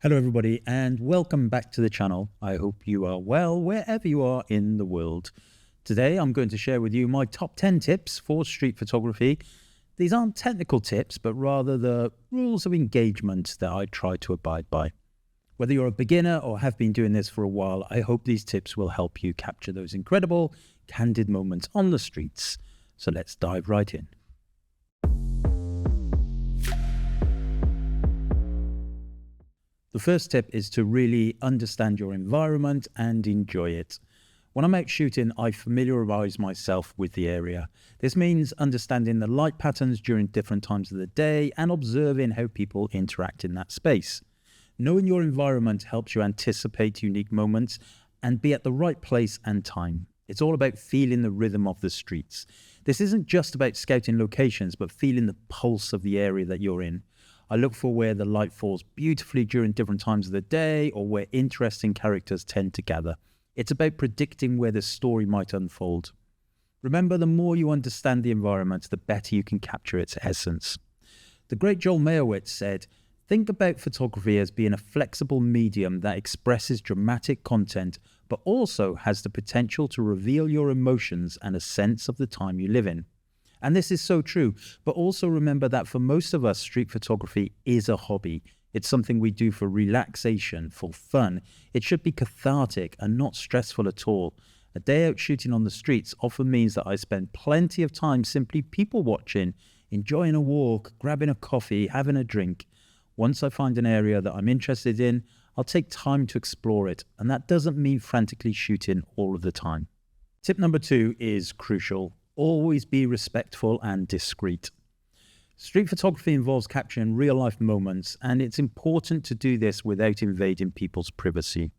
Hello everybody and welcome back to the channel. I hope you are well wherever you are in the world. Today I'm going to share with you my top 10 tips for street photography. These aren't technical tips, but rather the rules of engagement that I try to abide by. Whether you're a beginner or have been doing this for a while, I hope these tips will help you capture those incredible, candid moments on the streets. So let's dive right in. The first tip is to really understand your environment and enjoy it. When I'm out shooting, I familiarize myself with the area. This means understanding the light patterns during different times of the day and observing how people interact in that space. Knowing your environment helps you anticipate unique moments and be at the right place and time. It's all about feeling the rhythm of the streets. This isn't just about scouting locations, but feeling the pulse of the area that you're in. I look for where the light falls beautifully during different times of the day or where interesting characters tend to gather. It's about predicting where the story might unfold. Remember, the more you understand the environment, the better you can capture its essence. The great Joel Meyerowitz said, "Think about photography as being a flexible medium that expresses dramatic content, but also has the potential to reveal your emotions and a sense of the time you live in." And this is so true, but also remember that for most of us, street photography is a hobby. It's something we do for relaxation, for fun. It should be cathartic and not stressful at all. A day out shooting on the streets often means that I spend plenty of time simply people watching, enjoying a walk, grabbing a coffee, having a drink. Once I find an area that I'm interested in, I'll take time to explore it, and that doesn't mean frantically shooting all of the time. Tip number 2 is crucial. Always be respectful and discreet. Street photography involves capturing real-life moments, and it's important to do this without invading people's privacy.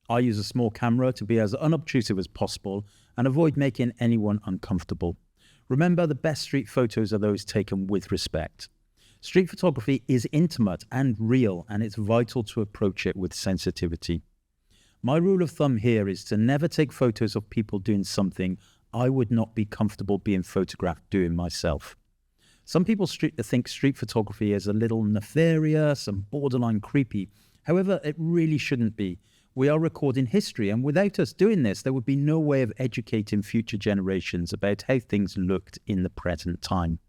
I use a small camera to be as unobtrusive as possible and avoid making anyone uncomfortable. Remember, the best street photos are those taken with respect. Street photography is intimate and real, and it's vital to approach it with sensitivity. My rule of thumb here is to never take photos of people doing something I would not be comfortable being photographed doing myself. Some people think street photography is a little nefarious and borderline creepy. However, it really shouldn't be. We are recording history, and without us doing this, there would be no way of educating future generations about how things looked in the present time.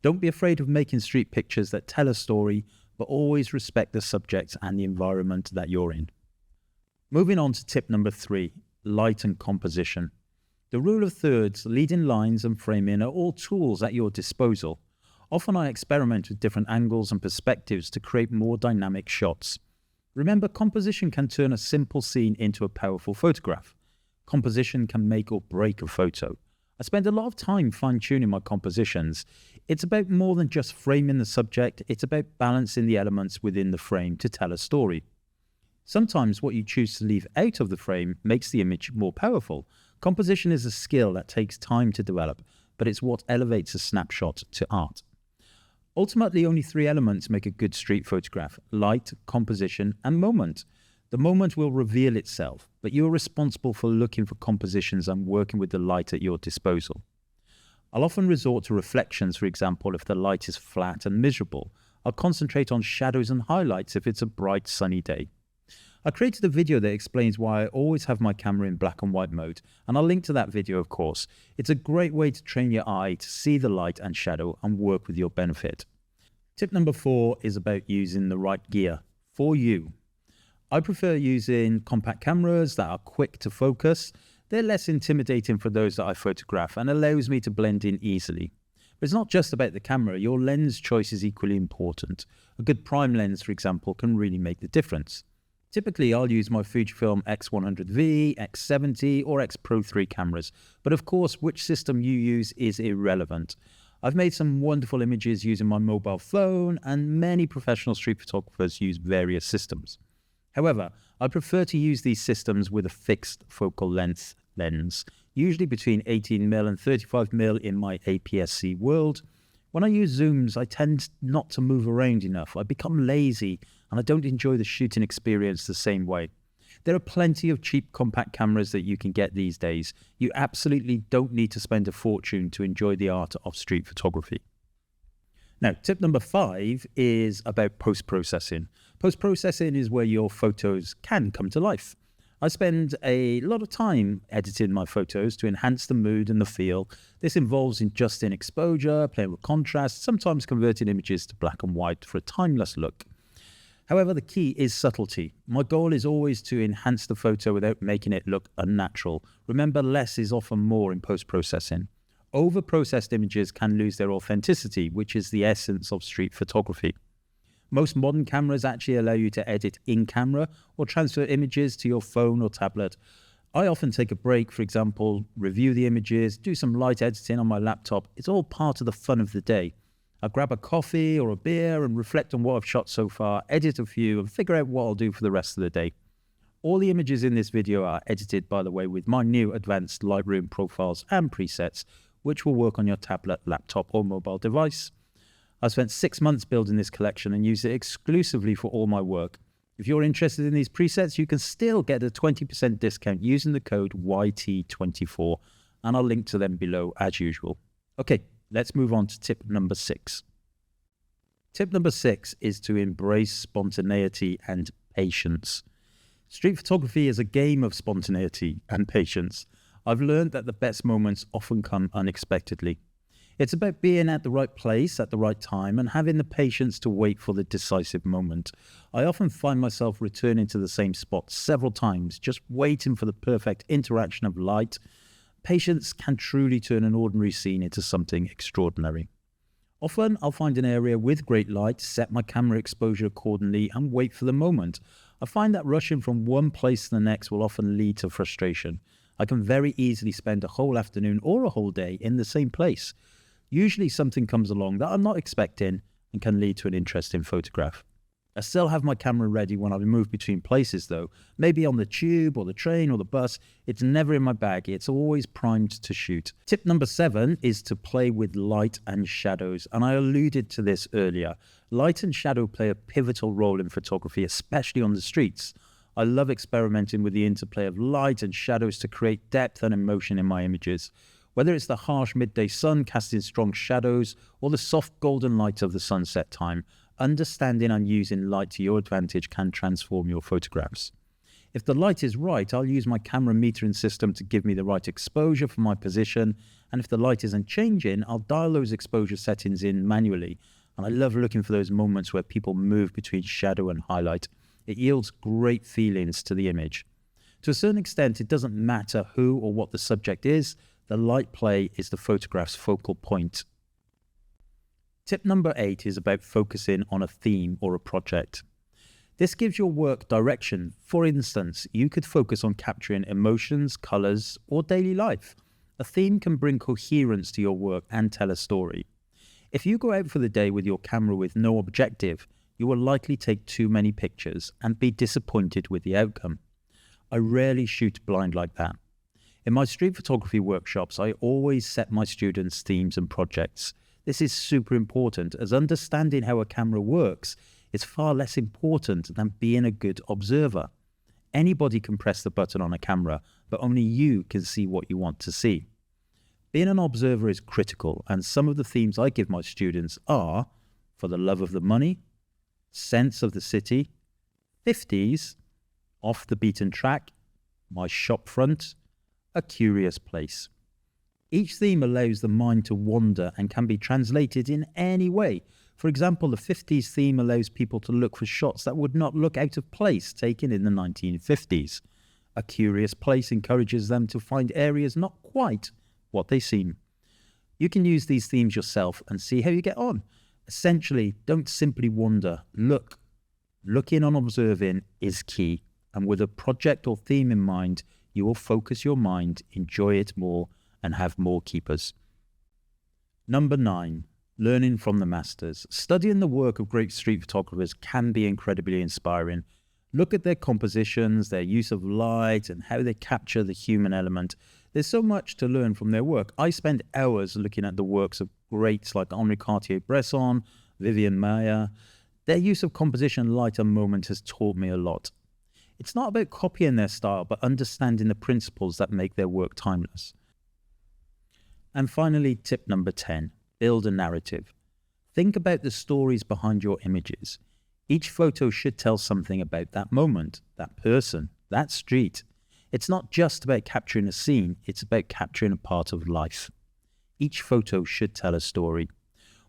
Don't be afraid of making street pictures that tell a story, but always respect the subject and the environment that you're in. Moving on to tip number 3, light and composition. The rule of thirds, leading lines and framing are all tools at your disposal. Often I experiment with different angles and perspectives to create more dynamic shots. Remember, composition can turn a simple scene into a powerful photograph. Composition can make or break a photo. I spend a lot of time fine-tuning my compositions. It's about more than just framing the subject, it's about balancing the elements within the frame to tell a story. Sometimes what you choose to leave out of the frame makes the image more powerful. Composition is a skill that takes time to develop, but it's what elevates a snapshot to art. Ultimately, only 3 elements make a good street photograph: light, composition, and moment. The moment will reveal itself, but you're responsible for looking for compositions and working with the light at your disposal. I'll often resort to reflections, for example, if the light is flat and miserable. I'll concentrate on shadows and highlights if it's a bright, sunny day. I created a video that explains why I always have my camera in black and white mode, and I'll link to that video, of course. It's a great way to train your eye to see the light and shadow and work with your benefit. Tip number 4 is about using the right gear for you. I prefer using compact cameras that are quick to focus. They're less intimidating for those that I photograph and allows me to blend in easily. But it's not just about the camera. Your lens choice is equally important. A good prime lens, for example, can really make the difference. Typically, I'll use my Fujifilm X100V, X70 or X Pro 3 cameras, but of course, which system you use is irrelevant. I've made some wonderful images using my mobile phone, and many professional street photographers use various systems. However, I prefer to use these systems with a fixed focal length lens, usually between 18mm and 35mm in my APS-C world. When I use zooms, I tend not to move around enough. I become lazy and I don't enjoy the shooting experience the same way. There are plenty of cheap compact cameras that you can get these days. You absolutely don't need to spend a fortune to enjoy the art of street photography. Now, tip number 5 is about post-processing. Post-processing is where your photos can come to life. I spend a lot of time editing my photos to enhance the mood and the feel. This involves adjusting exposure, playing with contrast, sometimes converting images to black and white for a timeless look. However, the key is subtlety. My goal is always to enhance the photo without making it look unnatural. Remember, less is often more in post-processing. Over-processed images can lose their authenticity, which is the essence of street photography. Most modern cameras actually allow you to edit in camera or transfer images to your phone or tablet. I often take a break, for example, review the images, do some light editing on my laptop. It's all part of the fun of the day. I'll grab a coffee or a beer and reflect on what I've shot so far, edit a few and figure out what I'll do for the rest of the day. All the images in this video are edited, by the way, with my new advanced Lightroom profiles and presets, which will work on your tablet, laptop or mobile device. I spent 6 months building this collection and use it exclusively for all my work. If you're interested in these presets, you can still get a 20% discount using the code YT24, and I'll link to them below as usual. Okay, let's move on to tip number 6. Tip number 6 is to embrace spontaneity and patience. Street photography is a game of spontaneity and patience. I've learned that the best moments often come unexpectedly. It's about being at the right place at the right time and having the patience to wait for the decisive moment. I often find myself returning to the same spot several times, just waiting for the perfect interaction of light. Patience can truly turn an ordinary scene into something extraordinary. Often I'll find an area with great light, set my camera exposure accordingly and wait for the moment. I find that rushing from one place to the next will often lead to frustration. I can very easily spend a whole afternoon or a whole day in the same place. Usually something comes along that I'm not expecting and can lead to an interesting photograph. I still have my camera ready when I move between places though, maybe on the tube or the train or the bus. It's never in my bag, it's always primed to shoot. Tip number 7 is to play with light and shadows, and I alluded to this earlier. Light and shadow play a pivotal role in photography, especially on the streets. I love experimenting with the interplay of light and shadows to create depth and emotion in my images. Whether it's the harsh midday sun casting strong shadows or the soft golden light of the sunset time, understanding and using light to your advantage can transform your photographs. If the light is right, I'll use my camera metering system to give me the right exposure for my position, and if the light isn't changing, I'll dial those exposure settings in manually. And I love looking for those moments where people move between shadow and highlight. It yields great feelings to the image. To a certain extent, it doesn't matter who or what the subject is. The light play is the photograph's focal point. Tip number 8 is about focusing on a theme or a project. This gives your work direction. For instance, you could focus on capturing emotions, colors, or daily life. A theme can bring coherence to your work and tell a story. If you go out for the day with your camera with no objective, you will likely take too many pictures and be disappointed with the outcome. I rarely shoot blind like that. In my street photography workshops, I always set my students' themes and projects. This is super important, as understanding how a camera works is far less important than being a good observer. Anybody can press the button on a camera, but only you can see what you want to see. Being an observer is critical, and some of the themes I give my students are For the Love of the Money, Sense of the City, 50s, Off the Beaten Track, My Shop Front, A Curious Place. Each theme allows the mind to wander and can be translated in any way. For example, the 50s theme allows people to look for shots that would not look out of place taken in the 1950s. A Curious Place encourages them to find areas not quite what they seem. You can use these themes yourself and see how you get on. Essentially, don't simply wander, look. Looking and observing is key, and with a project or theme in mind, you will focus your mind, enjoy it more, and have more keepers. Number 9, learning from the masters. Studying the work of great street photographers can be incredibly inspiring. Look at their compositions, their use of light, and how they capture the human element. There's so much to learn from their work. I spend hours looking at the works of greats like Henri Cartier-Bresson, Vivian Maier. Their use of composition, light, and moment has taught me a lot. It's not about copying their style, but understanding the principles that make their work timeless. And finally, tip number 10, build a narrative. Think about the stories behind your images. Each photo should tell something about that moment, that person, that street. It's not just about capturing a scene, it's about capturing a part of life. Each photo should tell a story.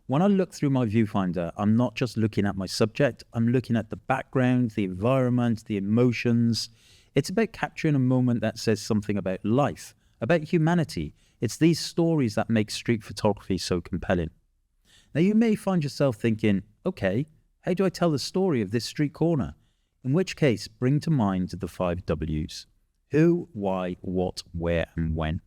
When I look through my viewfinder, I'm not just looking at my subject, I'm looking at the background, the environment, the emotions. It's about capturing a moment that says something about life, about humanity. It's these stories that make street photography so compelling. Now you may find yourself thinking, okay, how do I tell the story of this street corner? In which case, bring to mind the 5 W's. Who, why, what, where, and when.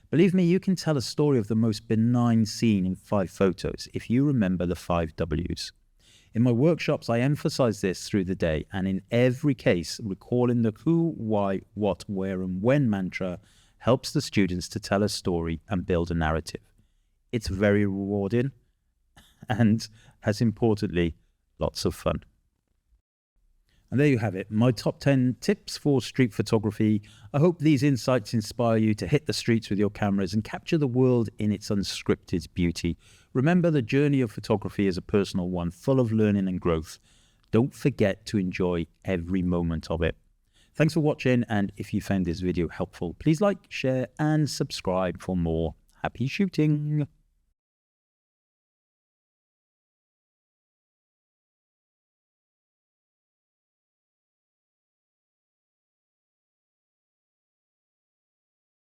Believe me, you can tell a story of the most benign scene in 5 photos if you remember the 5 W's. In my workshops, I emphasize this through the day, and in every case, recalling the who, why, what, where, and when mantra helps the students to tell a story and build a narrative. It's very rewarding and, as importantly, lots of fun. And there you have it, my top 10 tips for street photography. I hope these insights inspire you to hit the streets with your cameras and capture the world in its unscripted beauty. Remember, the journey of photography is a personal one, full of learning and growth. Don't forget to enjoy every moment of it. Thanks for watching, and if you found this video helpful, please like, share, and subscribe for more. Happy shooting!